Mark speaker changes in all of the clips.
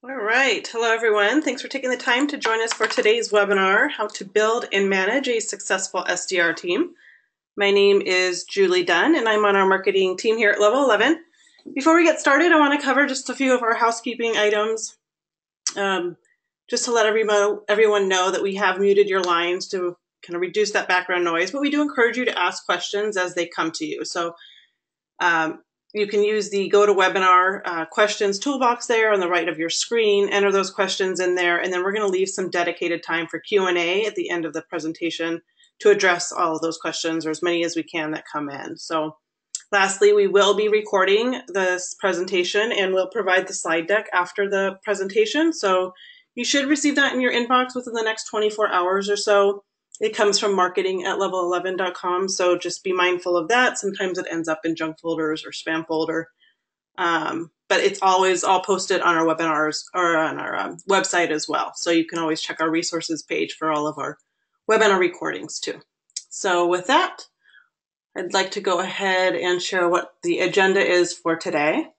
Speaker 1: All right. Hello, everyone. Thanks for taking the time to join us for today's webinar, How to Build and Manage a Successful SDR Team. My name is Julie Dunn, and I'm on our marketing team here at Level 11. Before we get started, I want to cover just a few of our housekeeping items, just to let everyone know that we have muted your lines to kind of reduce that background noise, but we do encourage you to ask questions as they come to you. So you can use the GoToWebinar questions toolbox there on the right of your screen, enter those questions in there, and then we're going to leave some dedicated time for Q&A at the end of the presentation to address all of those questions, or as many as we can that come in. So lastly, we will be recording this presentation and we'll provide the slide deck after the presentation. So you should receive that in your inbox within the next 24 hours or so. It comes from marketing@level11.com, so just be mindful of that. Sometimes it ends up in junk folders or spam folder, but it's always all posted on our webinars or on our website as well. So you can always check our resources page for all of our webinar recordings too. So with that, I'd like to go ahead and share what the agenda is for today.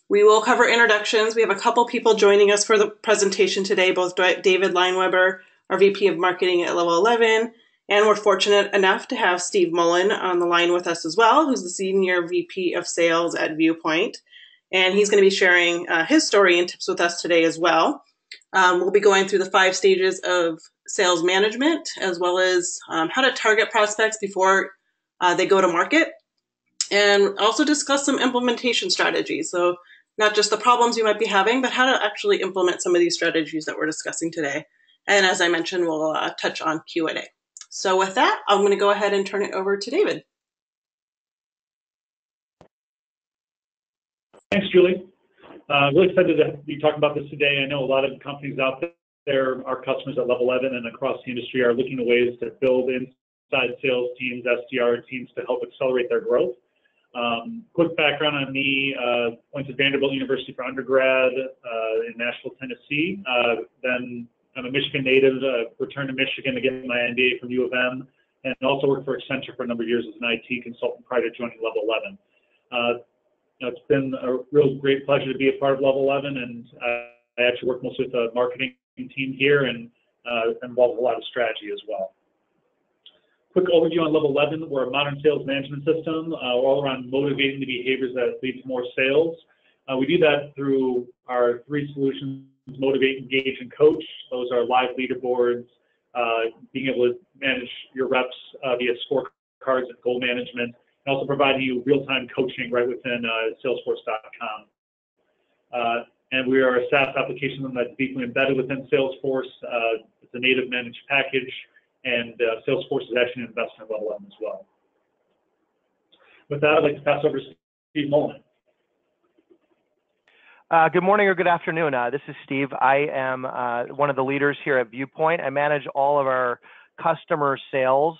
Speaker 1: We will cover introductions. We have a couple people joining us for the presentation today, both David Lineweber, our VP of Marketing at Level 11, and we're fortunate enough to have Steve Molen on the line with us as well, who's the Senior VP of Sales at Viewpoint, and he's going to be sharing his story and tips with us today as well. We'll be going through the 5 stages of sales management, as well as how to target prospects before they go to market, and also discuss some implementation strategies. So not just the problems you might be having, but how to actually implement some of these strategies that we're discussing today. And as I mentioned, we'll touch on Q&A. So with that, I'm going to go ahead and turn it over to David.
Speaker 2: Thanks, Julie. Really excited to be talking about this today. I know a lot of companies out there, our customers at Level 11 and across the industry, are looking at ways to build inside sales teams, SDR teams, to help accelerate their growth. Quick background on me, went to Vanderbilt University for undergrad in Nashville, Tennessee. Then I'm a Michigan native, returned to Michigan to get my MBA from U of M, and also worked for Accenture for a number of years as an IT consultant prior to joining Level 11. It's been a real great pleasure to be a part of Level 11, and I actually work mostly with the marketing team here and involved a lot of strategy as well. Quick overview on Level 11. We're a modern sales management system, all around motivating the behaviors that lead to more sales. We do that through our 3 solutions: motivate, engage, and coach. Those are live leaderboards, being able to manage your reps via scorecards and goal management, and also providing you real-time coaching right within Salesforce.com. And we are a SaaS application that's deeply embedded within Salesforce. It's a native managed package, and Salesforce is actually an investment at Level 11 as well. With that, I'd like to pass over to Steve Molen.
Speaker 3: Good morning or good afternoon. This is Steve. I am one of the leaders here at Viewpoint. I manage all of our customer sales.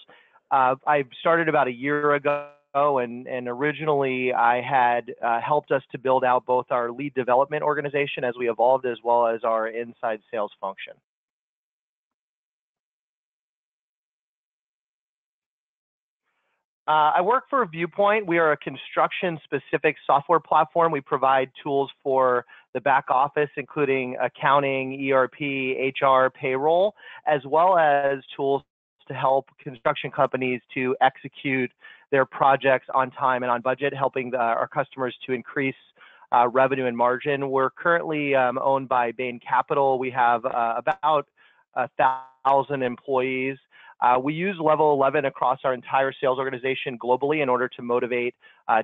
Speaker 3: I started about a year ago, and originally I had helped us to build out both our lead development organization as we evolved, as well as our inside sales function. I work for Viewpoint. We are a construction-specific software platform. We provide tools for the back office, including accounting, ERP, HR, payroll, as well as tools to help construction companies to execute their projects on time and on budget, helping our customers to increase revenue and margin. We're currently owned by Bain Capital. We have about 1,000 employees. We use Level 11 across our entire sales organization globally in order to motivate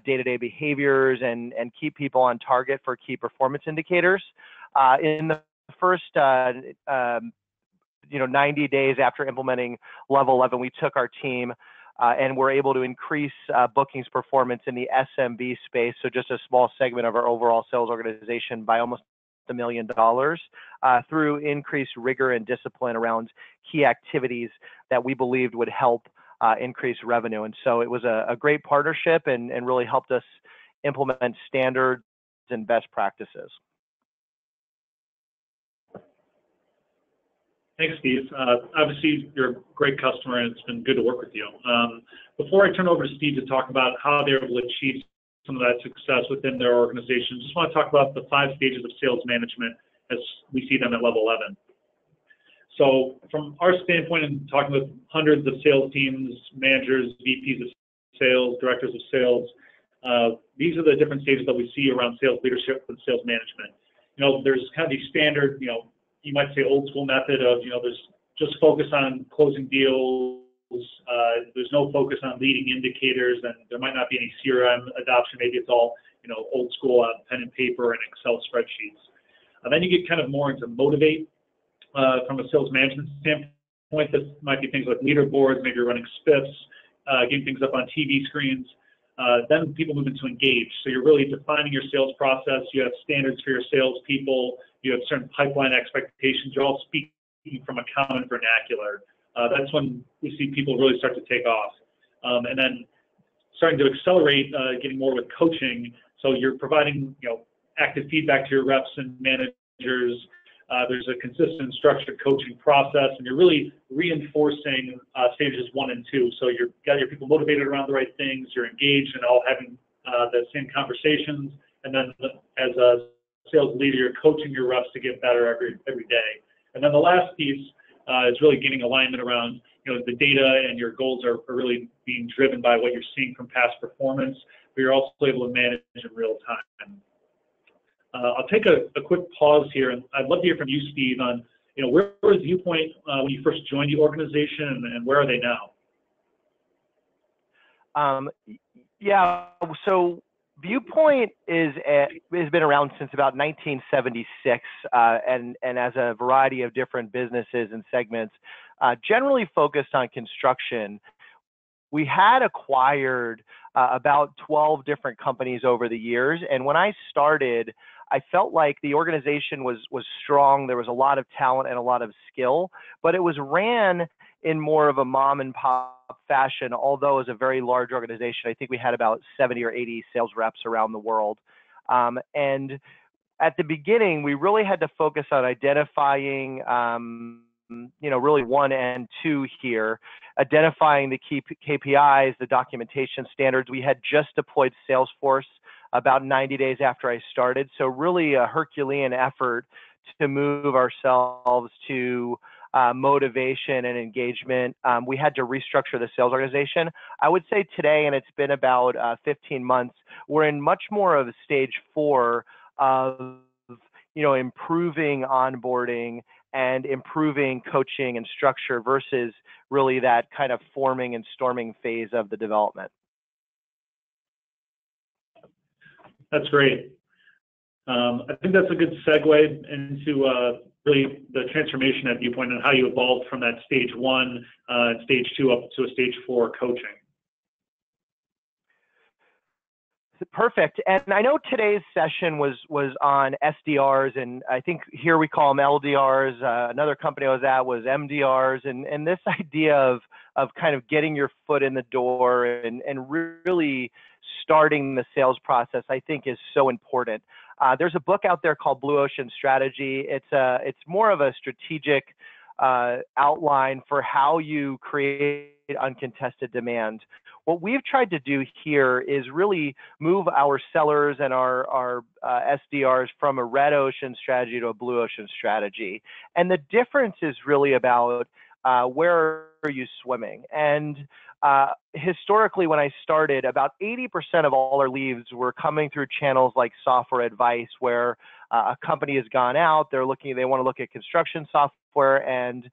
Speaker 3: day-to-day behaviors and keep people on target for key performance indicators. In the first 90 days after implementing Level 11, we took our team and were able to increase bookings performance in the SMB space, so just a small segment of our overall sales organization, by almost $1 million through increased rigor and discipline around key activities that we believed would help increase revenue. And so it was a great partnership and really helped us implement standards and best practices.
Speaker 2: Thanks, Steve. Obviously, you're a great customer, and it's been good to work with you. Before I turn over to Steve to talk about how they're able to achieve some of that success within their organization. Just want to talk about the 5 stages of sales management as we see them at level 11. So from our standpoint, and talking with hundreds of sales teams, managers, VPs of sales, directors of sales, these are the different stages that we see around sales leadership and sales management. There's kind of the standard, you might say old school method of, there's just focus on closing deals. There's no focus on leading indicators, and there might not be any CRM adoption. Maybe it's all, old school pen and paper and Excel spreadsheets. Then you get kind of more into motivate from a sales management standpoint. This might be things like leaderboards, maybe you're running spiffs, getting things up on TV screens. Then people move into engage. So you're really defining your sales process. You have standards for your salespeople. You have certain pipeline expectations. You're all speaking from a common vernacular. That's when we see people really start to take off. And then starting to accelerate, getting more with coaching. So you're providing, active feedback to your reps and managers. There's a consistent structured coaching process, and you're really reinforcing stages 1 and 2. So you've got your people motivated around the right things, you're engaged and all having the same conversations, and then as a sales leader, you're coaching your reps to get better every day. And then the last piece is really getting alignment around, the data, and your goals are really being driven by what you're seeing from past performance, but you're also able to manage in real time. I'll take a quick pause here, and I'd love to hear from you, Steve, on where was Viewpoint when you first joined the organization, and where are they now?
Speaker 3: Yeah, so Viewpoint has been around since about 1976, and as a variety of different businesses and segments, generally focused on construction. We had acquired about 12 different companies over the years, and when I started, I felt like the organization was strong. There was a lot of talent and a lot of skill, but it was ran in more of a mom and pop fashion, although it was a very large organization. I think we had about 70 or 80 sales reps around the world. And at the beginning, we really had to focus on identifying, really 1 and 2 here, identifying the key KPIs, the documentation standards. We had just deployed Salesforce about 90 days after I started. So really a Herculean effort to move ourselves to motivation and engagement. We had to restructure the sales organization. I would say today, and it's been about 15 months, we're in much more of stage 4 of, improving onboarding and improving coaching and structure versus really that kind of forming and storming phase of the development.
Speaker 2: That's great. I think that's a good segue into really the transformation at Viewpoint and how you evolved from that stage 1, stage 2 up to a stage 4 coaching.
Speaker 3: Perfect. And I know today's session was on SDRs, and I think here we call them LDRs. Another company I was at was MDRs, and this idea of kind of getting your foot in the door and really starting the sales process, I think, is so important. There's a book out there called Blue Ocean Strategy. It's more of a strategic outline for how you create uncontested demand. What we've tried to do here is really move our sellers and our SDRs from a red ocean strategy to a blue ocean strategy. And the difference is really about where are you swimming? And historically, when I started, about 80% of all our leads were coming through channels like software advice, where a company has gone out, they want to look at construction software, and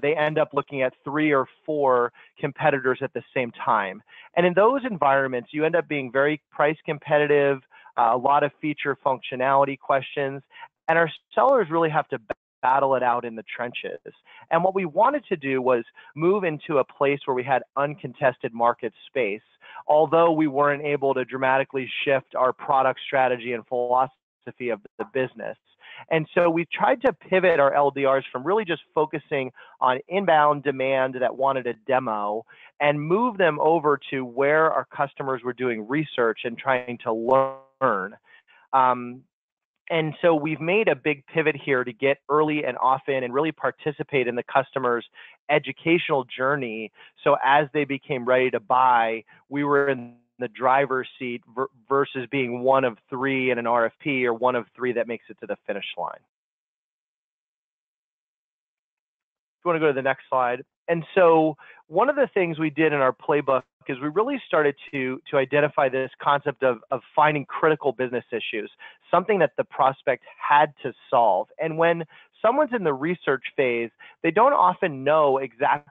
Speaker 3: they end up looking at 3 or 4 competitors at the same time. And in those environments, you end up being very price competitive, a lot of feature functionality questions, and our sellers really have to battle it out in the trenches. And what we wanted to do was move into a place where we had uncontested market space, although we weren't able to dramatically shift our product strategy and philosophy of the business. And so we tried to pivot our LDRs from really just focusing on inbound demand that wanted a demo and move them over to where our customers were doing research and trying to learn. And so we've made a big pivot here to get early and often and really participate in the customer's educational journey. So as they became ready to buy, we were in the driver's seat versus being one of three in an RFP or one of three that makes it to the finish line. If you want to go to the next slide. And so one of the things we did in our playbook is we really started to identify this concept of finding critical business issues, something that the prospect had to solve. And when someone's in the research phase, they don't often know exactly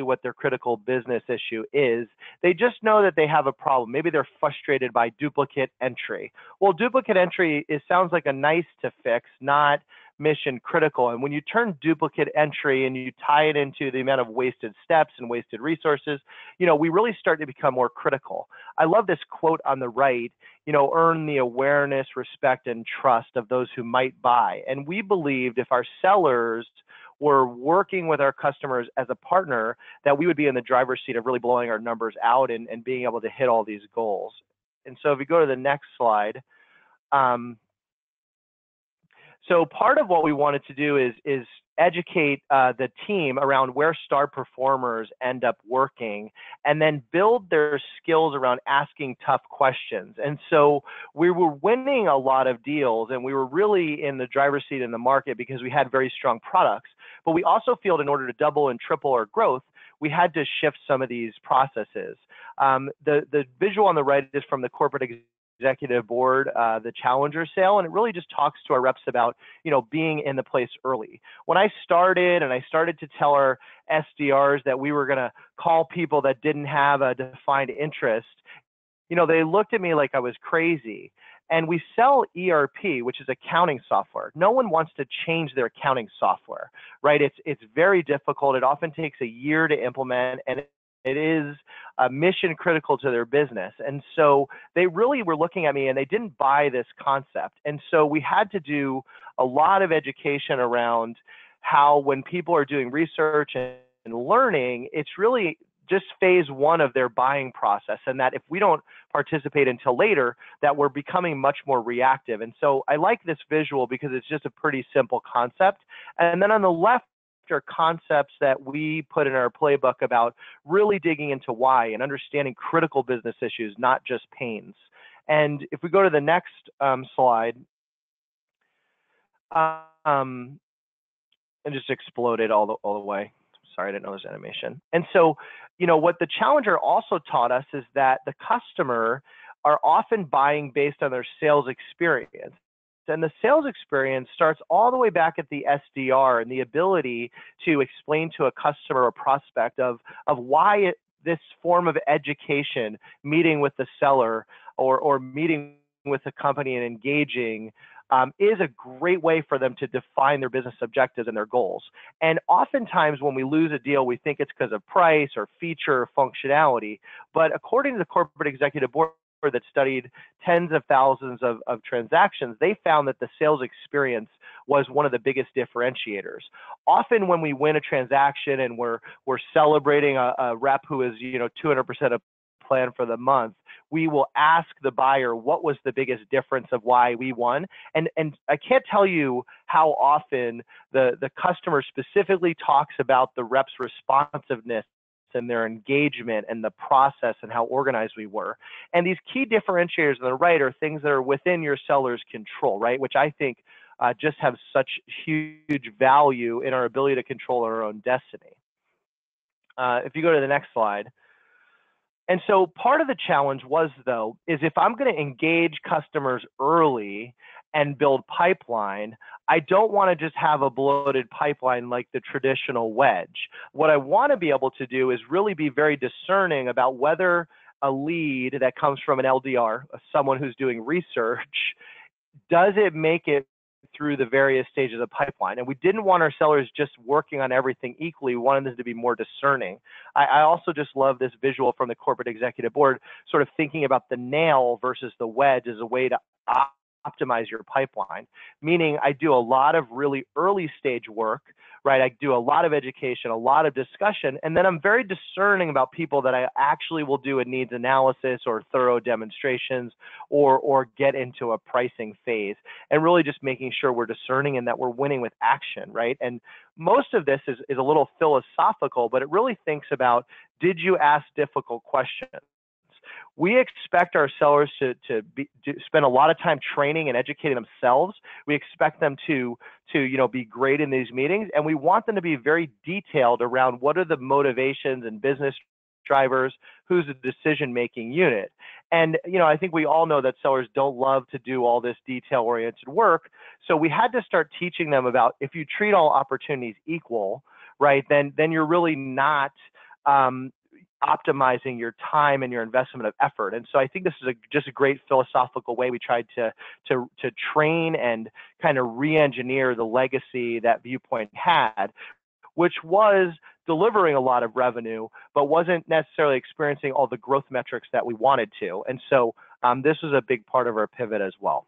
Speaker 3: what their critical business issue is. They just know that they have a problem. Maybe they're frustrated by duplicate entry. Well, duplicate entry sounds like a nice to fix, not mission critical. And when you turn duplicate entry and you tie it into the amount of wasted steps and wasted resources, we really start to become more critical. I love this quote on the right, earn the awareness, respect, and trust of those who might buy. And we believed if our sellers were working with our customers as a partner, that we would be in the driver's seat of really blowing our numbers out and being able to hit all these goals. And so if we go to the next slide, so part of what we wanted to do is educate the team around where star performers end up working, and then build their skills around asking tough questions. And so we were winning a lot of deals, and we were really in the driver's seat in the market because we had very strong products. But we also feel in order to double and triple our growth, we had to shift some of these processes. The visual on the right is from the corporate executive board, the challenger sale, and it really just talks to our reps about being in the place early. When I started to tell our SDRs that we were going to call people that didn't have a defined interest, they looked at me like I was crazy. And we sell ERP, which is accounting software. No one wants to change their accounting software, right? It's very difficult. It often takes a year to implement, and it is mission critical to their business. And so they really were looking at me and they didn't buy this concept. And so we had to do a lot of education around how when people are doing research and learning, it's really just phase one of their buying process. And that if we don't participate until later, that we're becoming much more reactive. And so I like this visual because it's just a pretty simple concept. And then on the left, are concepts that we put in our playbook about really digging into why and understanding critical business issues, not just pains. And if we go to the next slide, and just exploded all the way. Sorry, I didn't know there's animation. And so, what the challenger also taught us is that the customer are often buying based on their sales experience. And the sales experience starts all the way back at the SDR and the ability to explain to a customer or prospect of why this form of education, meeting with the seller or meeting with the company and engaging is a great way for them to define their business objectives and their goals. And oftentimes when we lose a deal, we think it's because of price or feature or functionality. But according to the corporate executive board that studied tens of thousands of transactions, they found that the sales experience was one of the biggest differentiators. Often when we win a transaction and we're celebrating a rep who is 200% of plan for the month, we will ask the buyer what was the biggest difference of why we won. And I can't tell you how often the customer specifically talks about the rep's responsiveness and their engagement and the process and how organized we were. And these key differentiators on the right are things that are within your seller's control, right? Which I think just have such huge value in our ability to control our own destiny. If you go to the next slide. And so part of the challenge was, though, is if I'm going to engage customers early and build pipeline, I don't want to just have a bloated pipeline like the traditional wedge. What I want to be able to do is really be very discerning about whether a lead that comes from an LDR, someone who's doing research, does it make it through the various stages of pipeline. And we didn't want our sellers just working on everything equally. We wanted them to be more discerning. I also just love this visual from the corporate executive board, sort of thinking about the nail versus the wedge as a way to optimize your pipeline. Meaning I do a lot of really early stage work, right? I do a lot of education, a lot of discussion, and then I'm very discerning about people that I actually will do a needs analysis or thorough demonstrations or get into a pricing phase, and really just making sure we're discerning and that we're winning with action, right? And most of this is a little philosophical, but it really thinks about, did you ask difficult questions? We expect our sellers to spend a lot of time training and educating themselves. We expect them to be great in these meetings, and we want them to be very detailed around what are the motivations and business drivers, who's the decision-making unit. And I think we all know that sellers don't love to do all this detail-oriented work. So we had to start teaching them about, if you treat all opportunities equal, right, then you're really not optimizing your time and your investment of effort. And so I think this is just a great philosophical way we tried to train and kind of re-engineer the legacy that Viewpoint had, which was delivering a lot of revenue, but wasn't necessarily experiencing all the growth metrics that we wanted to. And so this was a big part of our pivot as well.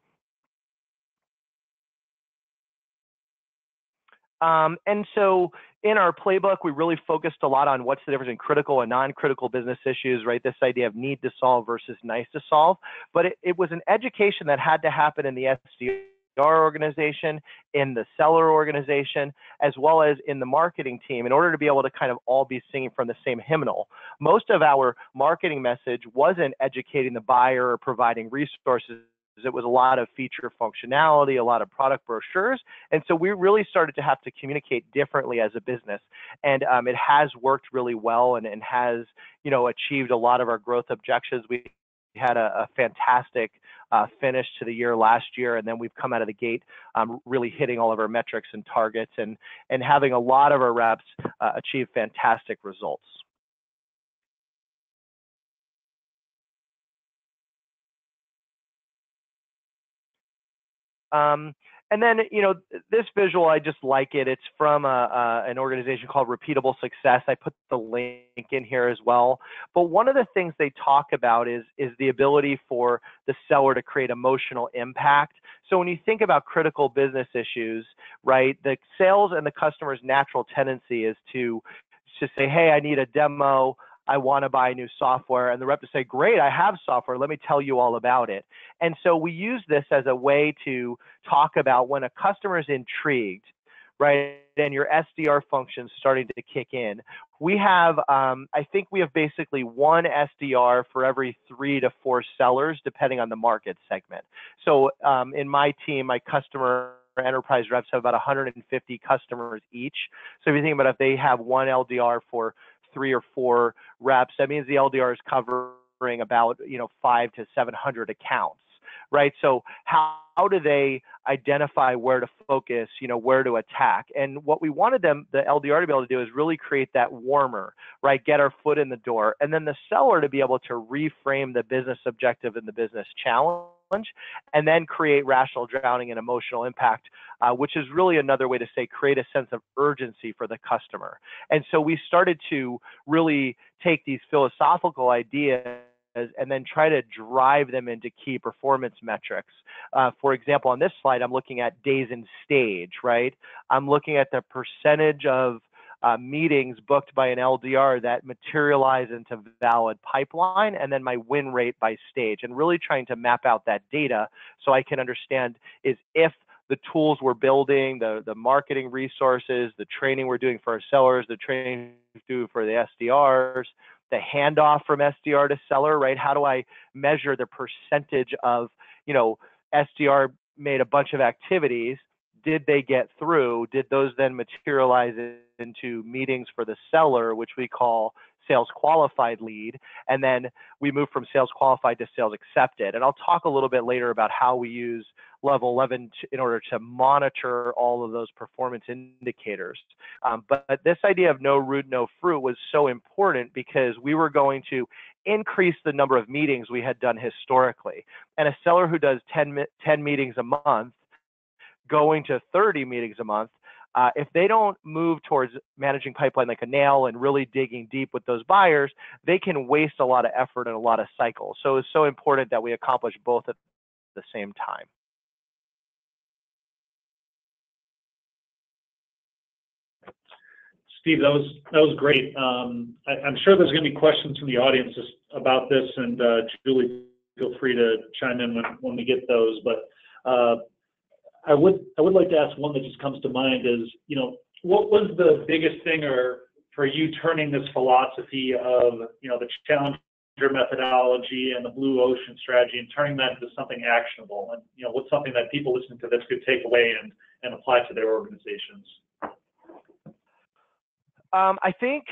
Speaker 3: And so in our playbook, we really focused a lot on what's the difference in critical and non-critical business issues, right? This idea of need to solve versus nice to solve. But it was an education that had to happen in the SDR organization, in the seller organization, as well as in the marketing team, in order to be able to kind of all be singing from the same hymnal. Most of our marketing message wasn't educating the buyer or providing resources. It was a lot of feature functionality, a lot of product brochures. And so we really started to have to communicate differently as a business. And it has worked really well and has, achieved a lot of our growth objectives. We had a fantastic finish to the year last year, and then we've come out of the gate really hitting all of our metrics and targets and having a lot of our reps achieve fantastic results. And then, this visual, I just like it. It's from an organization called Repeatable Success. I put the link in here as well. But one of the things they talk about is the ability for the seller to create emotional impact. So when you think about critical business issues, right, the sales and the customer's natural tendency is to say, hey, I need a demo. I want to buy new software, and the rep to say, great, I have software, let me tell you all about it. And so we use this as a way to talk about when a customer is intrigued, right, and your SDR function starting to kick in. We have, I think we have basically one SDR for every 3 to 4 sellers, depending on the market segment. So in my team, my customer enterprise reps have about 150 customers each. So if you think about if they have one LDR for 3 or 4 reps, that means the LDR is covering about 500 to 700 accounts, right? So how do they identify where to focus, where to attack? And what we wanted the LDR to be able to do is really create that warmer, right? Get our foot in the door, and then the seller to be able to reframe the business objective and the business challenge, and then create rational drowning and emotional impact, which is really another way to say create a sense of urgency for the customer. And so we started to really take these philosophical ideas and then try to drive them into key performance metrics. For example, on this slide, I'm looking at days in stage, right? I'm looking at the percentage of meetings booked by an LDR that materialize into valid pipeline, and then my win rate by stage, and really trying to map out that data so I can understand is if the tools we're building, the marketing resources, the training we're doing for our sellers, the training we do for the SDRs, the handoff from SDR to seller, right? How do I measure the percentage of, SDR made a bunch of activities, did they get through? Did those then materialize into meetings for the seller, which we call sales qualified lead? And then we move from sales qualified to sales accepted. And I'll talk a little bit later about how we use level 11 in order to monitor all of those performance indicators. But this idea of no root, no fruit was so important because we were going to increase the number of meetings we had done historically. And a seller who does 10 meetings a month, going to 30 meetings a month, if they don't move towards managing pipeline like a nail and really digging deep with those buyers, they can waste a lot of effort and a lot of cycles. So it's so important that we accomplish both at the same time.
Speaker 2: Steve, that was great. I'm sure there's going to be questions from the audience about this, and Julie, feel free to chime in when we get those. But I would like to ask one that just comes to mind is, what was the biggest thing for you turning this philosophy of, the challenge methodology and the blue ocean strategy and turning that into something actionable? And what's something that people listening to this could take away and apply to their organizations?
Speaker 3: I think,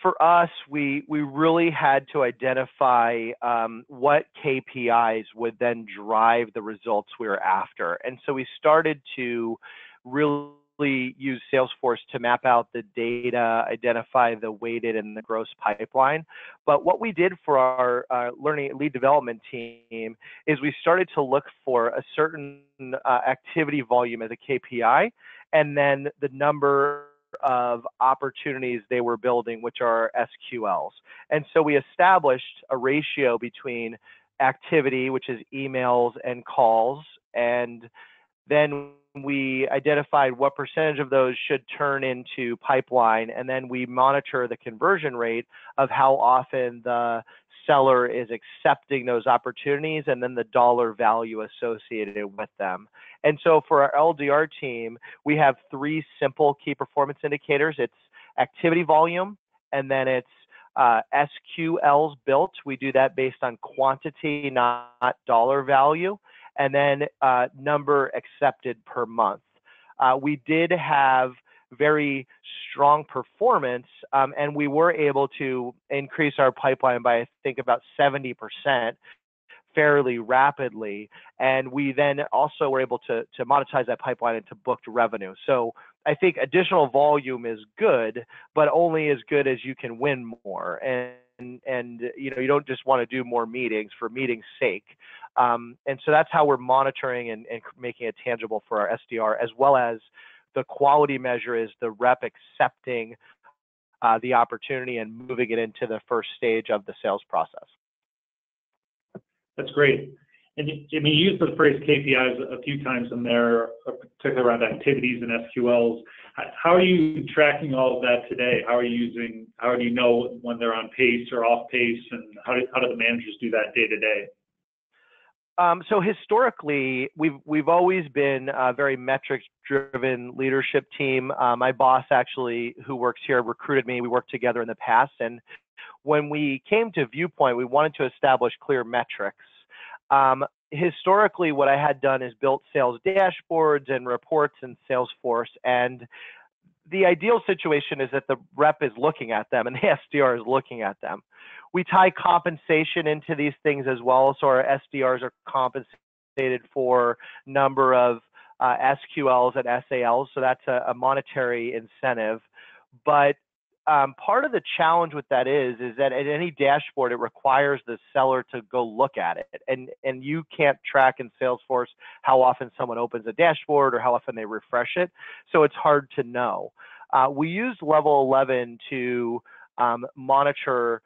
Speaker 3: for us, we really had to identify what KPIs would then drive the results we were after. And so we started to really use Salesforce to map out the data, identify the weighted and the gross pipeline. But what we did for our learning lead development team is we started to look for a certain activity volume as a KPI, and then the number of opportunities they were building, which are SQLs. And so we established a ratio between activity, which is emails and calls, and then we identified what percentage of those should turn into pipeline, and then we monitor the conversion rate of how often the seller is accepting those opportunities and then the dollar value associated with them. And so for our LDR team, we have 3 simple key performance indicators. It's activity volume, and then it's SQLs built. We do that based on quantity, not dollar value, and then number accepted per month. We did have very strong performance, and we were able to increase our pipeline by, I think, about 70% fairly rapidly. And we then also were able to monetize that pipeline into booked revenue. So I think additional volume is good, but only as good as you can win more. And you don't just want to do more meetings for meeting's sake. And so that's how we're monitoring and making it tangible for our SDR, as well as the quality measure is the rep accepting the opportunity and moving it into the first stage of the sales process.
Speaker 2: That's great. And you used the phrase KPIs a few times in there, particularly around activities and SQLs. How are you tracking all of that today? How do you know when they're on pace or off pace, and how do the managers do that day to day?
Speaker 3: So historically, we've always been a very metrics-driven leadership team. My boss, actually, who works here, recruited me. We worked together in the past, and when we came to Viewpoint, we wanted to establish clear metrics. Historically, what I had done is built sales dashboards and reports in Salesforce, and the ideal situation is that the rep is looking at them and the SDR is looking at them. We tie compensation into these things as well, so our SDRs are compensated for number of SQLs and SALs, so that's a monetary incentive. But part of the challenge with that is that at any dashboard, it requires the seller to go look at it. And you can't track in Salesforce how often someone opens a dashboard or how often they refresh it. So it's hard to know. We use level 11 to monitor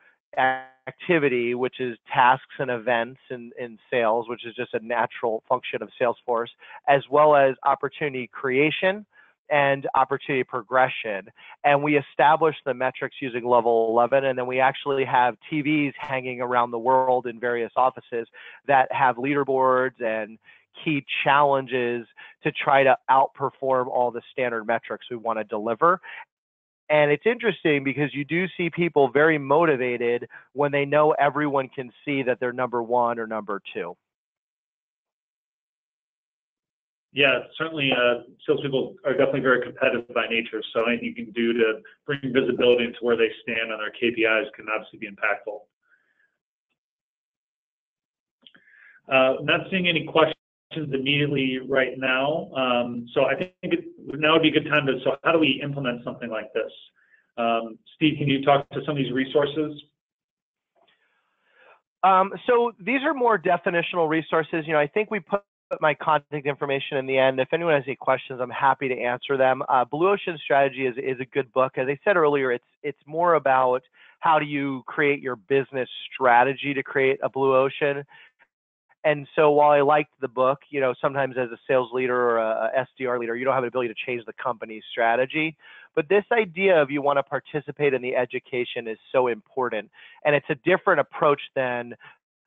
Speaker 3: activity, which is tasks and events in sales, which is just a natural function of Salesforce, as well as opportunity creation and opportunity progression. And we establish the metrics using level 11, and then we actually have TVs hanging around the world in various offices that have leaderboards and key challenges to try to outperform all the standard metrics we want to deliver. And it's interesting because you do see people very motivated when they know everyone can see that they're number 1 or number 2.
Speaker 2: Yeah, certainly salespeople are definitely very competitive by nature, so anything you can do to bring visibility into where they stand on their KPIs can obviously be impactful. Not seeing any questions immediately right now, so I think now would be a good time so how do we implement something like this? Steve, can you talk to some of these resources?
Speaker 3: So these are more definitional resources. I think we put my contact information in the end. If anyone has any questions, I'm happy to answer them. Blue Ocean Strategy is a good book. As I said earlier, it's more about how do you create your business strategy to create a blue ocean. And so while I liked the book, sometimes as a sales leader or a SDR leader, you don't have the ability to change the company's strategy. But this idea of you want to participate in the education is so important. And it's a different approach than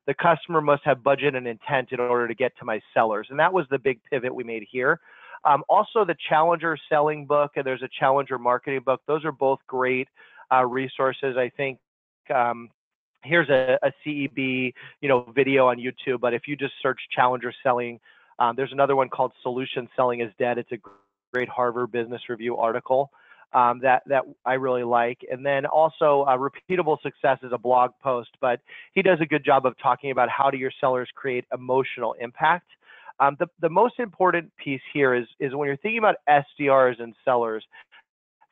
Speaker 3: the customer must have budget and intent in order to get to my sellers. And that was the big pivot we made here. Also, the Challenger selling book, and there's a Challenger marketing book. Those are both great resources. I think here's a CEB, video on YouTube. But if you just search challenger selling, there's another one called Solution Selling is Dead. It's a great Harvard Business Review article that I really like. And then also Repeatable Success is a blog post, but he does a good job of talking about how do your sellers create emotional impact. The most important piece here is when you're thinking about SDRs and sellers,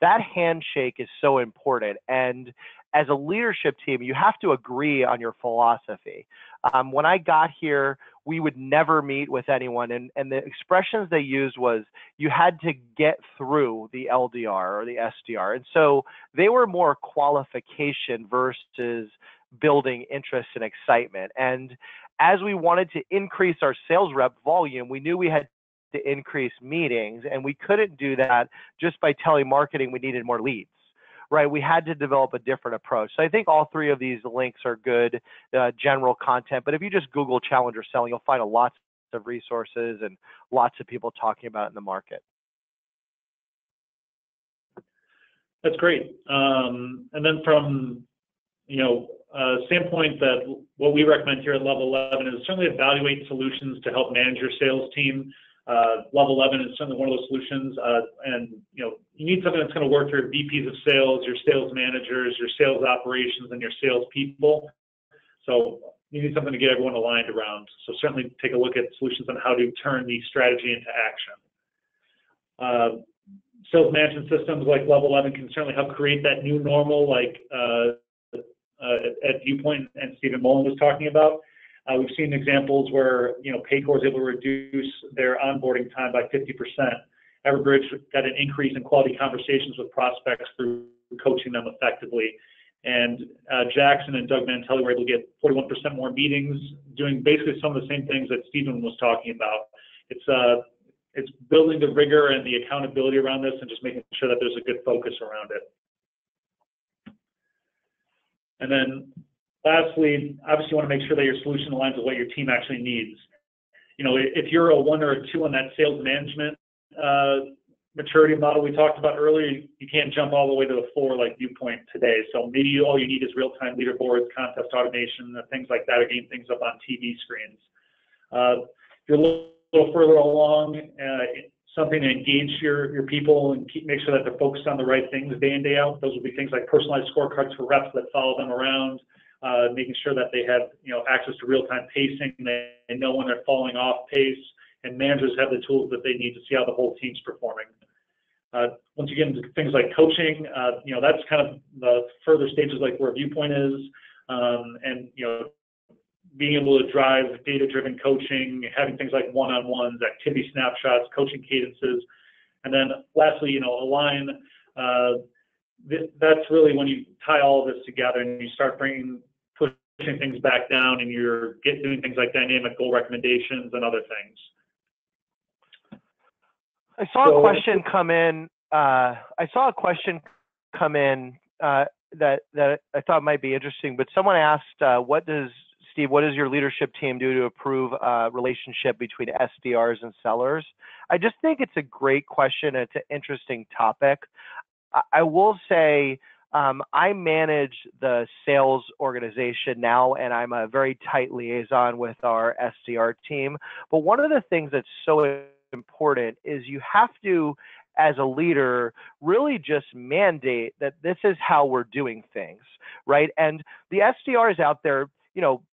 Speaker 3: that handshake is so important. And as a leadership team, you have to agree on your philosophy. When I got here, we would never meet with anyone. And the expressions they used was you had to get through the LDR or the SDR. And so they were more qualification versus building interest and excitement. And as we wanted to increase our sales rep volume, we knew we had to increase meetings, and we couldn't do that just by telemarketing. We needed more leads, right? We had to develop a different approach. So I think all three of these links are good general content, but if you just Google challenger selling, you'll find lots of resources and lots of people talking about it in the market.
Speaker 2: That's great. And then from standpoint that what we recommend here at Level 11 is certainly evaluate solutions to help manage your sales team. Level 11 is certainly one of those solutions, and you need something that's going to work for your VPs of sales, your sales managers, your sales operations, and your sales people. So you need something to get everyone aligned around. So certainly take a look at solutions on how to turn the strategy into action. Sales management systems like Level 11 can certainly help create that new normal, like at Viewpoint and Stephen Molen was talking about. We've seen examples where Paycor is able to reduce their onboarding time by 50%. Everbridge got an increase in quality conversations with prospects through coaching them effectively. And Jackson and Doug Mantelli were able to get 41% more meetings, doing basically some of the same things that Stephen was talking about. It's building the rigor and the accountability around this and just making sure that there's a good focus around it. And then lastly, obviously you want to make sure that your solution aligns with what your team actually needs. If you're a 1 or a 2 on that sales management maturity model we talked about earlier, you can't jump all the way to a 4 like Viewpoint today. So maybe all you need is real-time leaderboards, contest automation, things like that, or getting things up on TV screens. If you're a little further along, something to engage your people and make sure that they're focused on the right things day in, day out. Those would be things like personalized scorecards for reps that follow them around, making sure that they have access to real-time pacing, they know when they're falling off pace, and managers have the tools that they need to see how the whole team's performing. Once you get into things like coaching, that's kind of the further stages like where Viewpoint is, and being able to drive data-driven coaching, having things like one-on-ones, activity snapshots, coaching cadences, and then lastly, align. That's really when you tie all of this together and you start pushing things back down, and you're doing things like dynamic goal recommendations and other things.
Speaker 3: I saw a question come in. That I thought might be interesting, but someone asked, what does your leadership team do to improve relationship between SDRs and sellers? I just think it's a great question. It's an interesting topic. I will say I manage the sales organization now, and I'm a very tight liaison with our SDR team. But one of the things that's so important is you have to, as a leader, really just mandate that this is how we're doing things, right? And the SDR is out there,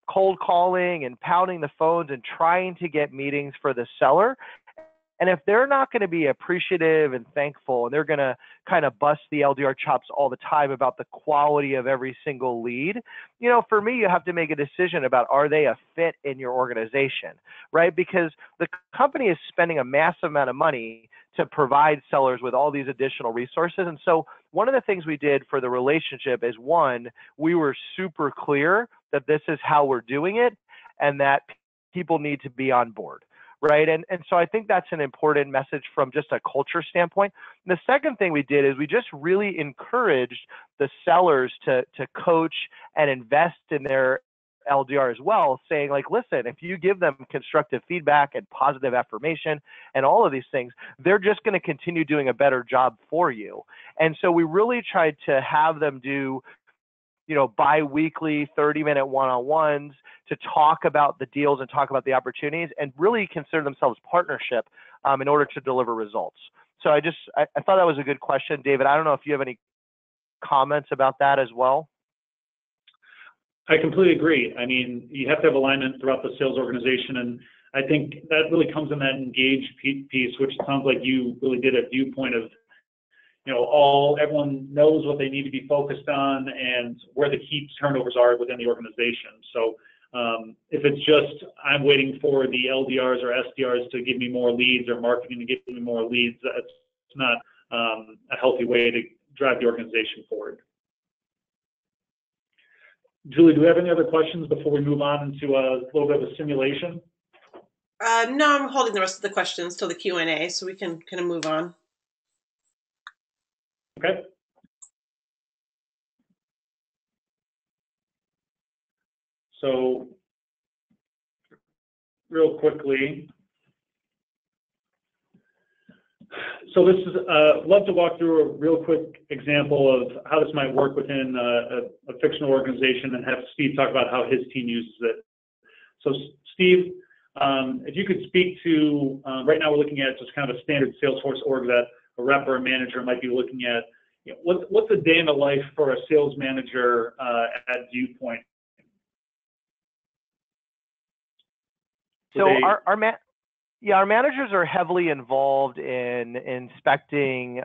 Speaker 3: cold calling and pounding the phones and trying to get meetings for the seller. And if they're not going to be appreciative and thankful, and they're going to kind of bust the LDR chops all the time about the quality of every single lead, for me, you have to make a decision about, are they a fit in your organization, right? Because the company is spending a massive amount of money to provide sellers with all these additional resources. And so one of the things we did for the relationship is, one, we were super clear that this is how we're doing it and that people need to be on board. Right. And so I think that's an important message from just a culture standpoint. And the second thing we did is we just really encouraged the sellers to coach and invest in their LDR as well, saying like, listen, if you give them constructive feedback and positive affirmation and all of these things, they're just going to continue doing a better job for you. And so we really tried to have them do bi-weekly 30-minute one-on-ones to talk about the deals and talk about the opportunities and really consider themselves partnership in order to deliver results. So I thought that was a good question. David, I don't know if you have any comments about that as well.
Speaker 2: I completely agree. I mean, you have to have alignment throughout the sales organization, and I think that really comes in that engaged piece, which sounds like you really did at Viewpoint of, everyone knows what they need to be focused on and where the key turnovers are within the organization. So if it's just I'm waiting for the LDRs or SDRs to give me more leads or marketing to give me more leads, that's not a healthy way to drive the organization forward. Julie, do we have any other questions before we move on into a little bit of a simulation?
Speaker 1: No, I'm holding the rest of the questions till the Q&A, so we can kind of move on.
Speaker 2: Okay. So real quickly, so this is, love to walk through a real quick example of how this might work within a fictional organization and have Steve talk about how his team uses it. So Steve, if you could speak to, right now we're looking at just kind of a standard Salesforce org that a rep or a manager might be looking at. What's a day in the life for a sales manager at Viewpoint?
Speaker 3: So our managers are heavily involved in inspecting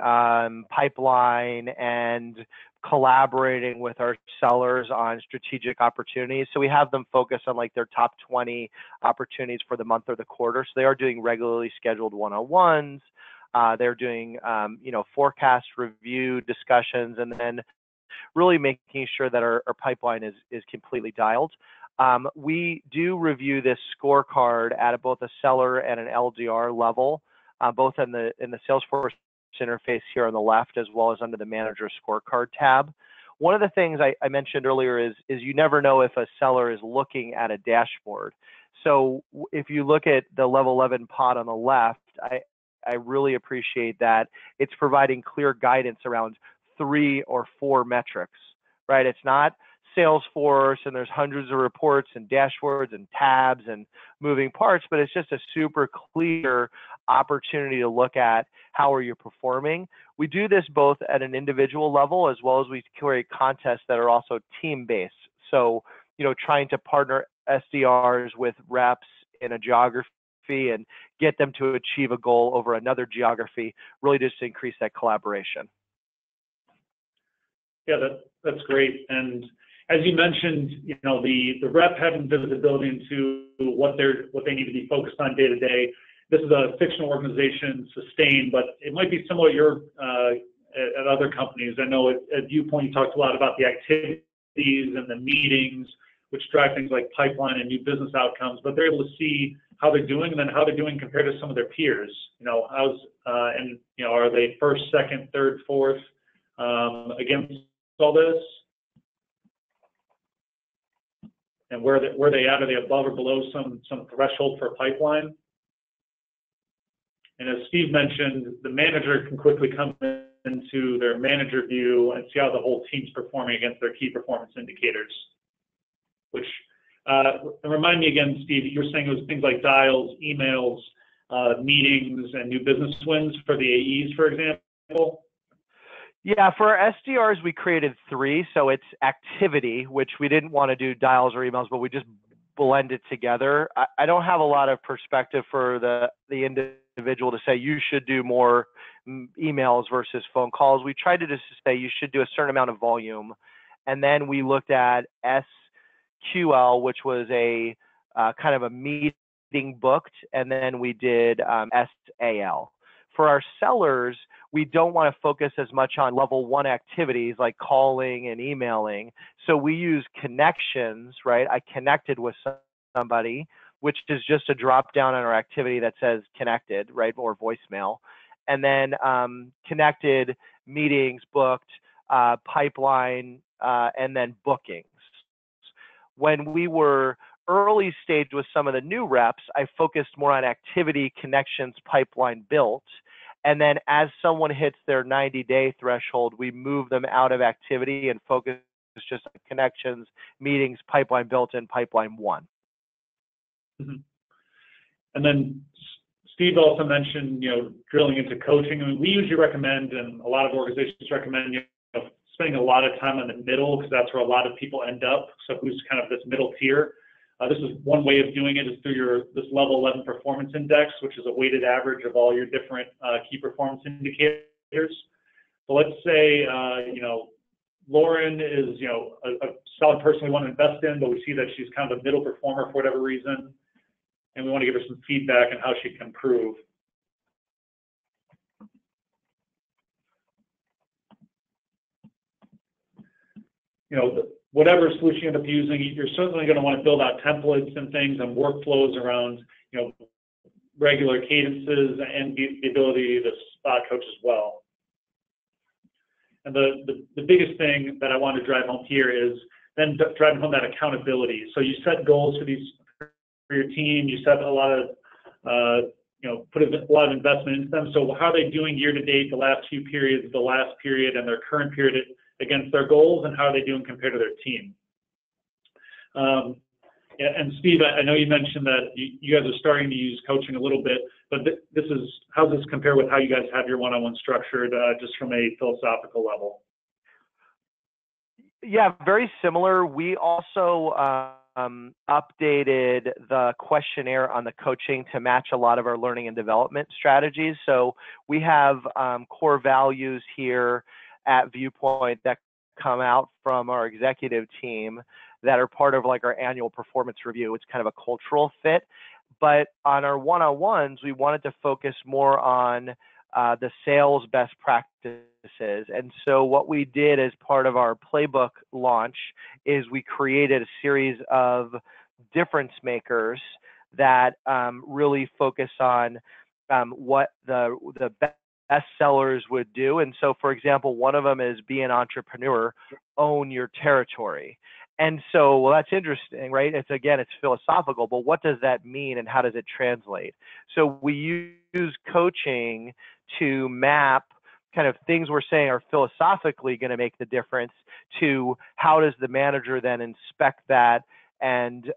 Speaker 3: pipeline and collaborating with our sellers on strategic opportunities. So we have them focus on like their top 20 opportunities for the month or the quarter. So they are doing regularly scheduled one-on-ones. They're doing, forecast review discussions, and then really making sure that our pipeline is completely dialed. We do review this scorecard at both a seller and an LDR level, both in the Salesforce interface here on the left, as well as under the manager scorecard tab. One of the things I mentioned earlier is you never know if a seller is looking at a dashboard. So if you look at the level 11 pod on the left, I really appreciate that it's providing clear guidance around 3 or 4 metrics, right? It's not Salesforce and there's hundreds of reports and dashboards and tabs and moving parts, but it's just a super clear opportunity to look at how are you performing. We do this both at an individual level as well as we create contests that are also team-based. So, trying to partner SDRs with reps in a geography and get them to achieve a goal over another geography, really just to increase that collaboration.
Speaker 2: Yeah, that's great. And as you mentioned, the rep having visibility into what they need to be focused on day to day. This is a fictional organization, Sustain, but it might be similar at other companies. I know at Viewpoint you talked a lot about the activities and the meetings, which drive things like pipeline and new business outcomes. But they're able to see how they're doing and then how they're doing compared to some of their peers. Are they first, second, third, fourth against all this? And where they at? Are they above or below some threshold for a pipeline? And as Steve mentioned, the manager can quickly come into their manager view and see how the whole team's performing against their key performance indicators. Which, remind me again, Steve, you were saying it was things like dials, emails, meetings, and new business wins for the AEs, for example?
Speaker 3: Yeah, for our SDRs, we created 3. So it's activity, which we didn't want to do dials or emails, but we just blend it together. I don't have a lot of perspective for the individual to say you should do more emails versus phone calls. We tried to just say you should do a certain amount of volume. And then we looked at SQL, which was a kind of a meeting booked, and then we did SAL. For our sellers, we don't want to focus as much on level 1 activities like calling and emailing. So we use connections, right? I connected with somebody, which is just a drop down on our activity that says connected, right? Or voicemail. And then connected, meetings, booked, pipeline, and then bookings. When we were early stage with some of the new reps, I focused more on activity, connections, pipeline built. And then as someone hits their 90-day threshold, we move them out of activity and focus just connections, meetings, pipeline built in, pipeline won.
Speaker 2: Mm-hmm. And then Steve also mentioned, drilling into coaching. I mean, we usually recommend, and a lot of organizations recommend, spending a lot of time in the middle, because that's where a lot of people end up. So who's kind of this middle tier? This is one way of doing it, is through this level 11 performance index, which is a weighted average of all your different key performance indicators. So let's say, Lauren is, a solid person we want to invest in, but we see that she's kind of a middle performer for whatever reason, and we want to give her some feedback on how she can improve. Whatever solution you end up using, you're certainly going to want to build out templates and things and workflows around, regular cadences and the ability to spot coach as well. And the biggest thing that I want to drive home here is then driving home that accountability. So you set goals for your team. You set a lot of, put a lot of investment into them. So how are they doing year to date, the last few periods, the last period, and their current period against their goals, and how are they doing compared to their team? And Steve, I know you mentioned that you guys are starting to use coaching a little bit, but how does this compare with how you guys have your one-on-one structured, just from a philosophical level?
Speaker 3: Yeah, very similar. We also updated the questionnaire on the coaching to match a lot of our learning and development strategies. So we have core values here at Viewpoint that come out from our executive team that are part of like our annual performance review. It's kind of a cultural fit. But on our one-on-ones, we wanted to focus more on the sales best practices. And so what we did as part of our playbook launch is we created a series of difference makers that really focus on what the best sellers would do. And so, for example, one of them is be an entrepreneur, own your territory. And so, well, that's interesting, right? It's philosophical, but what does that mean and how does it translate? So we use coaching to map kind of things we're saying are philosophically going to make the difference to how does the manager then inspect that and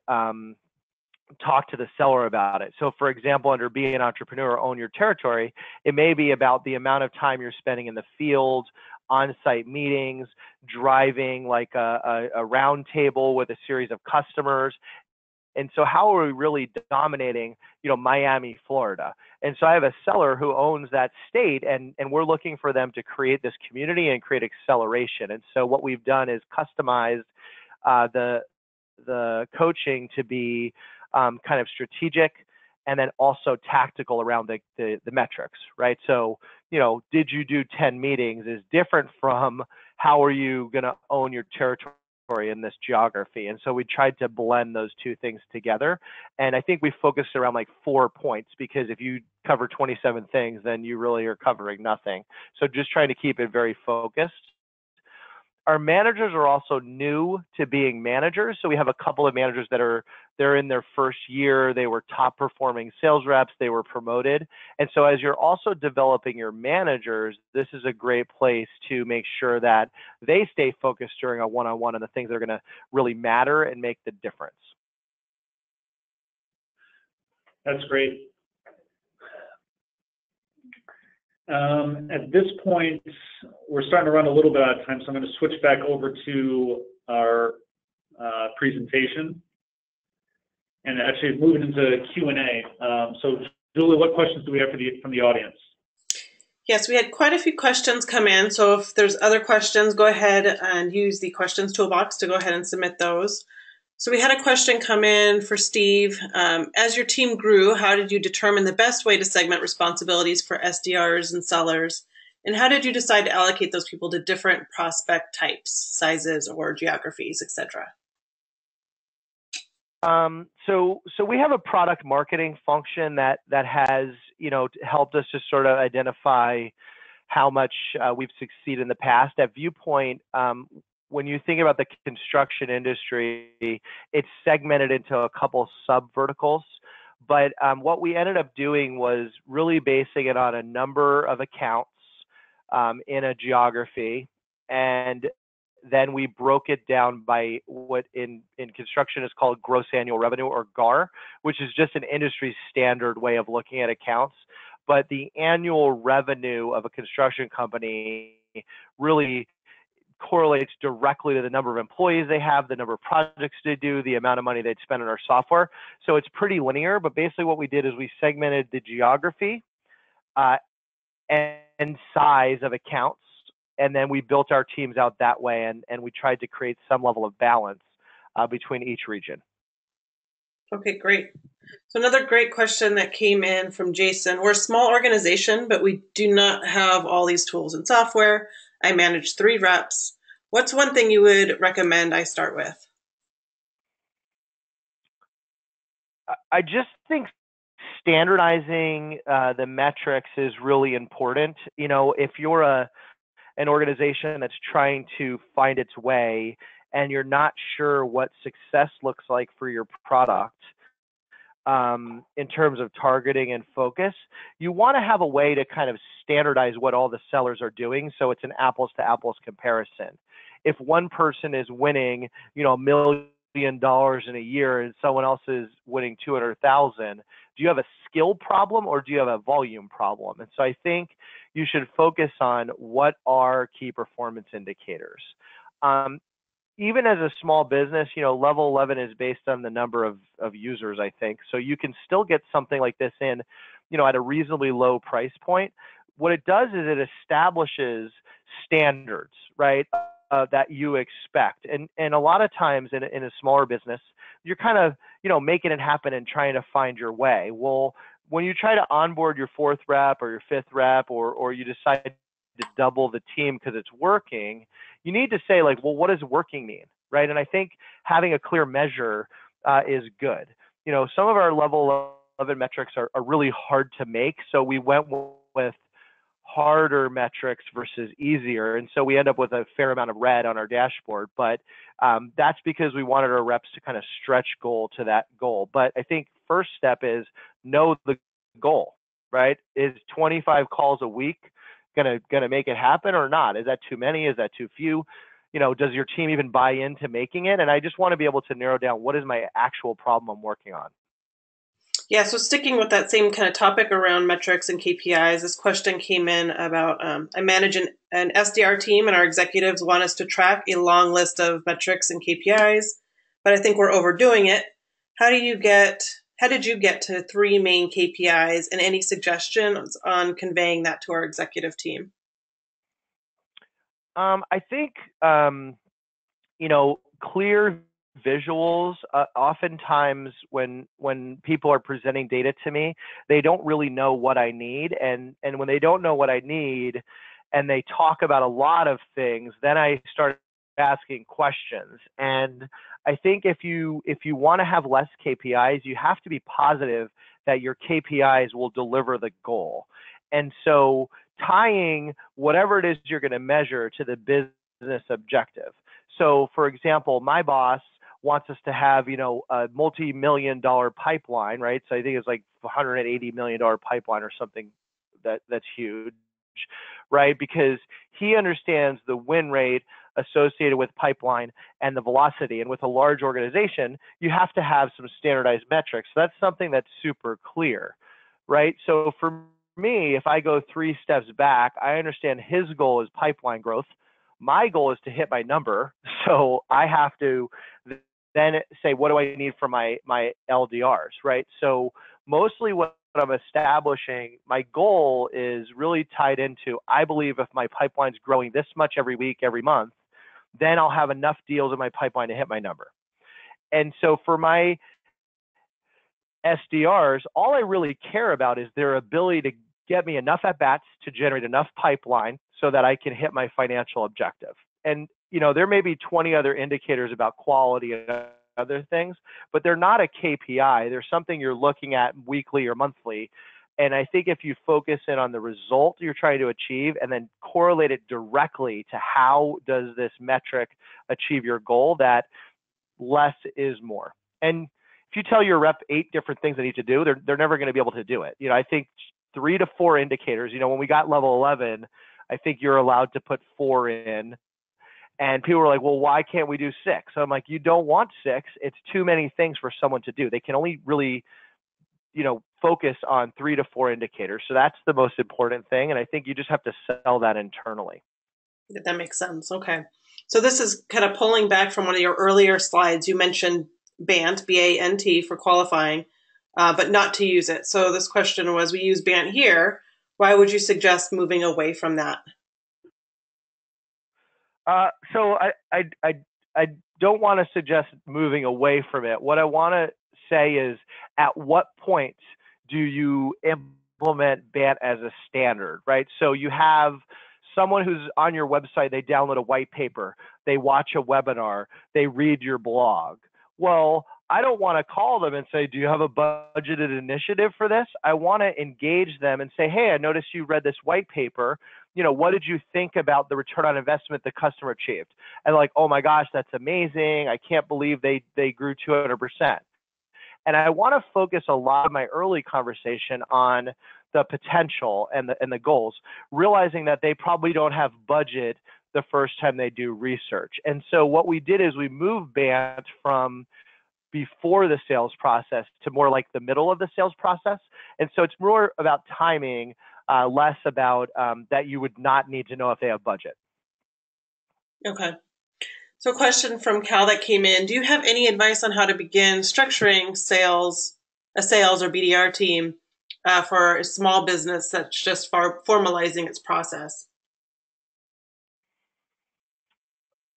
Speaker 3: talk to the seller about it. So for example, under be an entrepreneur, own your territory, it may be about the amount of time you're spending in the field, on-site meetings, driving like a round table with a series of customers. And so how are we really dominating, Miami, Florida? And so I have a seller who owns that state, and we're looking for them to create this community and create acceleration. And so what we've done is customized the coaching to be kind of strategic and then also tactical around the metrics, right? So, did you do 10 meetings is different from how are you going to own your territory in this geography. And so we tried to blend those two things together. And I think we focused around like 4 points, because if you cover 27 things, then you really are covering nothing. So just trying to keep it very focused. Our managers are also new to being managers. So we have a couple of managers that they're in their first year. They were top performing sales reps. They were promoted. And so as you're also developing your managers, this is a great place to make sure that they stay focused during a one-on-one on the things that are going to really matter and make the difference.
Speaker 2: That's great. At this point, we're starting to run a little bit out of time, so I'm going to switch back over to our presentation and actually moving into Q&A. So, Julie, what questions do we have from the audience?
Speaker 1: Yes, we had quite a few questions come in. So if there's other questions, go ahead and use the questions toolbox to go ahead and submit those. So we had a question come in for Steve. As your team grew, how did you determine the best way to segment responsibilities for SDRs and sellers? And how did you decide to allocate those people to different prospect types, sizes, or geographies, etc.?
Speaker 3: So we have a product marketing function that has, helped us to sort of identify how much we've succeeded in the past. At Viewpoint, when you think about the construction industry, it's segmented into a couple sub verticals. But what we ended up doing was really basing it on a number of accounts in a geography, and then we broke it down by what in construction is called gross annual revenue, or GAR, which is just an industry standard way of looking at accounts. But the annual revenue of a construction company really correlates directly to the number of employees they have, the number of projects they do, the amount of money they'd spend on our software. So it's pretty linear, but basically what we did is we segmented the geography and size of accounts, and then we built our teams out that way, and we tried to create some level of balance between each region.
Speaker 1: Okay, great. So another great question that came in from Jason. We're a small organization, but we do not have all these tools and software. I manage 3 reps. What's one thing you would recommend I start with?
Speaker 3: I just think standardizing the metrics is really important. You know, if you're an organization that's trying to find its way and you're not sure what success looks like for your product in terms of targeting and focus, you want to have a way to kind of standardize what all the sellers are doing, so it's an apples to apples comparison. If one person is winning, you know, $1 million in a year and someone else is winning 200,000, do you have a skill problem or do you have a volume problem? And so I think you should focus on what are key performance indicators. Even as a small business, you know, level 11 is based on the number of users, I think. So you can still get something like this in, you know, at a reasonably low price point. What it does is it establishes standards, right, that you expect. And a lot of times in a smaller business, you're kind of, you know, making it happen and trying to find your way. Well, when you try to onboard your 4th rep or your 5th rep, or you decide to double the team because it's working, you need to say, like, well, what does working mean, right? And I think having a clear measure is good. You know, some of our level 11 metrics are really hard to make, so we went with harder metrics versus easier, and so we end up with a fair amount of red on our dashboard. But that's because we wanted our reps to kind of stretch goal to that goal. But I think first step is know the goal, right? Is 25 calls a week gonna make it happen or not? Is that too many? Is that too few? You know, does your team even buy into making it? And I just want to be able to narrow down what is my actual problem I'm working on.
Speaker 1: Yeah, so sticking with that same kind of topic around metrics and KPIs, this question came in about I manage an SDR team, and our executives want us to track a long list of metrics and KPIs, but I think we're overdoing it. How did you get to 3 main KPIs, and any suggestions on conveying that to our executive team?
Speaker 3: I think, you know, clear visuals. Oftentimes when people are presenting data to me, they don't really know what I need. And when they don't know what I need and they talk about a lot of things, then I start asking questions. And I think if you want to have less KPIs, you have to be positive that your KPIs will deliver the goal. And so tying whatever it is you're going to measure to the business objective. So for example, my boss wants us to have, you know, a multi-million-dollar pipeline, right? So I think it's like $180 million pipeline or something that's huge, right? Because he understands the win rate associated with pipeline and the velocity. And with a large organization, you have to have some standardized metrics. So that's something that's super clear, right? So for me, if I go 3 steps back, I understand his goal is pipeline growth. My goal is to hit my number. So I have to then say, what do I need for my LDRs, right? So mostly what I'm establishing, my goal is really tied into, I believe if my pipeline's growing this much every week, every month, then I'll have enough deals in my pipeline to hit my number. And so for my SDRs, all I really care about is their ability to get me enough at-bats to generate enough pipeline so that I can hit my financial objective. And, you know, there may be 20 other indicators about quality and other things, but they're not a KPI. They're something you're looking at weekly or monthly. And I think if you focus in on the result you're trying to achieve and then correlate it directly to how does this metric achieve your goal, that less is more. And if you tell your rep 8 different things they need to do, they're never going to be able to do it. You know, I think 3 to 4 indicators. You know, when we got level 11, I think you're allowed to put 4 in. And people were like, well, why can't we do 6? So I'm like, you don't want 6. It's too many things for someone to do. They can only really, focus on 3 to 4 indicators. So that's the most important thing. And I think you just have to sell that internally.
Speaker 1: That makes sense. Okay. So this is kind of pulling back from one of your earlier slides. You mentioned BANT, B-A-N-T, for qualifying, but not to use it. So this question was, we use BANT here. Why would you suggest moving away from that?
Speaker 3: So I don't want to suggest moving away from it. What I want to say is, at what point do you implement BANT as a standard, right? So you have someone who's on your website, they download a white paper, they watch a webinar, they read your blog. Well, I don't want to call them and say, do you have a budgeted initiative for this? I want to engage them and say, hey, I noticed you read this white paper. What did you think about the return on investment the customer achieved? And like, oh my gosh, that's amazing. I can't believe they grew 200%. And I want to focus a lot of my early conversation on the potential and the goals, realizing that they probably don't have budget the first time they do research. And so what we did is we moved BANT from before the sales process to more like the middle of the sales process. And so it's more about timing, less about that you would not need to know if they have budget.
Speaker 1: Okay. So a question from Cal that came in. Do you have any advice on how to begin structuring a sales or BDR team for a small business that's just formalizing its process?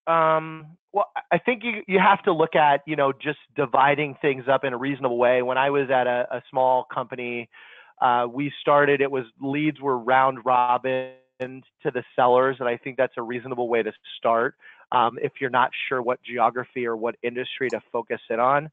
Speaker 3: Well, I think you have to look at, just dividing things up in a reasonable way. When I was at a small company, we started, leads were round robin to the sellers. And I think that's a reasonable way to start. If you're not sure what geography or what industry to focus in on.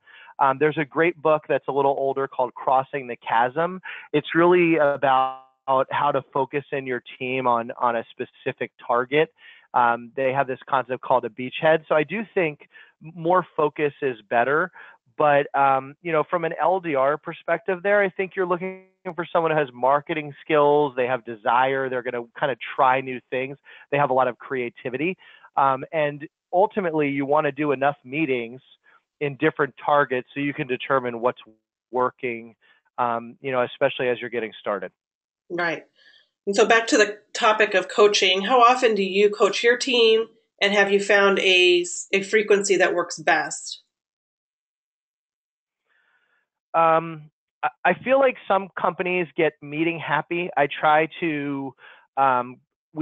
Speaker 3: There's a great book that's a little older called Crossing the Chasm. It's really about how to focus in your team on a specific target. They have this concept called a beachhead. So I do think more focus is better. But, from an LDR perspective there, I think you're looking for someone who has marketing skills. They have desire. They're going to kind of try new things. They have a lot of creativity. And ultimately, you want to do enough meetings in different targets so you can determine what's working, especially as you're getting started.
Speaker 1: Right. And so back to the topic of coaching, how often do you coach your team, and have you found a frequency that works best?
Speaker 3: I feel like some companies get meeting happy. We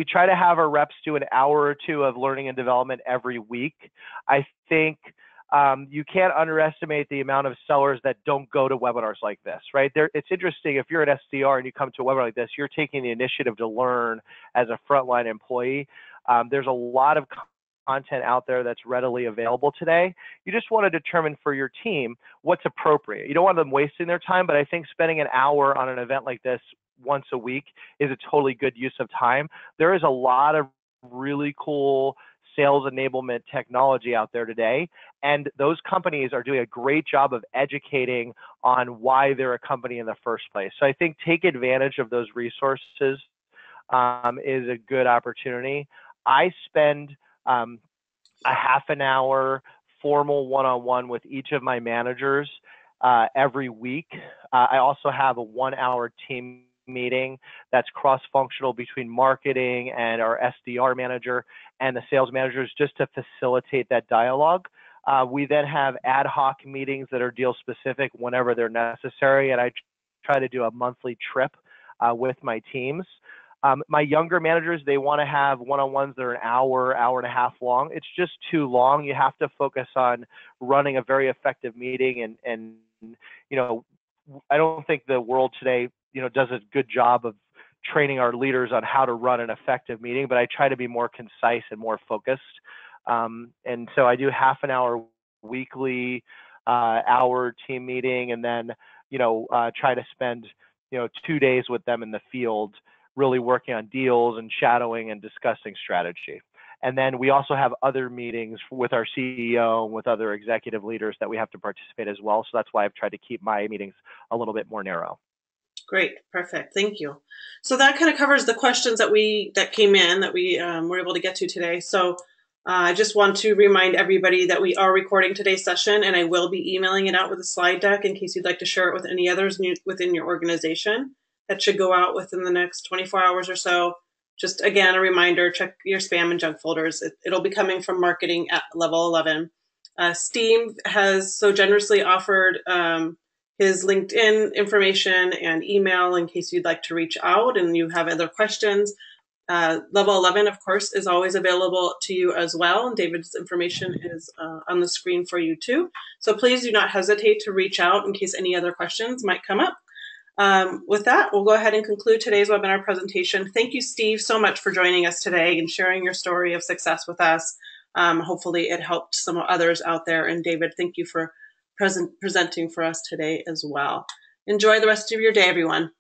Speaker 3: try to have our reps do an hour or two of learning and development every week. I think you can't underestimate the amount of sellers that don't go to webinars like this, right? It's interesting, if you're an SDR and you come to a webinar like this, you're taking the initiative to learn as a frontline employee. There's a lot of content out there that's readily available today. You just want to determine for your team what's appropriate. You don't want them wasting their time, but I think spending an hour on an event like this once a week is a totally good use of time. There is a lot of really cool sales enablement technology out there today, and those companies are doing a great job of educating on why they're a company in the first place. So I think take advantage of those resources is a good opportunity. I spend a half an hour formal one-on-one with each of my managers every week. I also have a 1-hour team meeting that's cross-functional between marketing and our SDR manager and the sales managers, just to facilitate that dialogue. We then have ad hoc meetings that are deal specific whenever they're necessary, and I try to do a monthly trip with my teams. My younger managers, they want to have one-on-ones that are an hour, hour and a half long. It's just too long. You have to focus on running a very effective meeting, and I don't think the world today does a good job of training our leaders on how to run an effective meeting, but I try to be more concise and more focused. And so I do half an hour weekly, hour team meeting, and then, try to spend, 2 days with them in the field, really working on deals and shadowing and discussing strategy. And then we also have other meetings with our CEO and with other executive leaders that we have to participate as well. So that's why I've tried to keep my meetings a little bit more narrow.
Speaker 1: Great. Perfect. Thank you. So that kind of covers the questions that came in that we were able to get to today. So I just want to remind everybody that we are recording today's session, and I will be emailing it out with a slide deck in case you'd like to share it with any others within your organization. That should go out within the next 24 hours or so. Just again, a reminder, check your spam and junk folders. It'll be coming from marketing at level 11. Steve has so generously offered his LinkedIn information and email in case you'd like to reach out and you have other questions. Level 11, of course, is always available to you as well. And David's information is on the screen for you too. So please do not hesitate to reach out in case any other questions might come up. With that, we'll go ahead and conclude today's webinar presentation. Thank you, Steve, so much for joining us today and sharing your story of success with us. Hopefully it helped some others out there. And David, thank you for presenting for us today as well. Enjoy the rest of your day, everyone.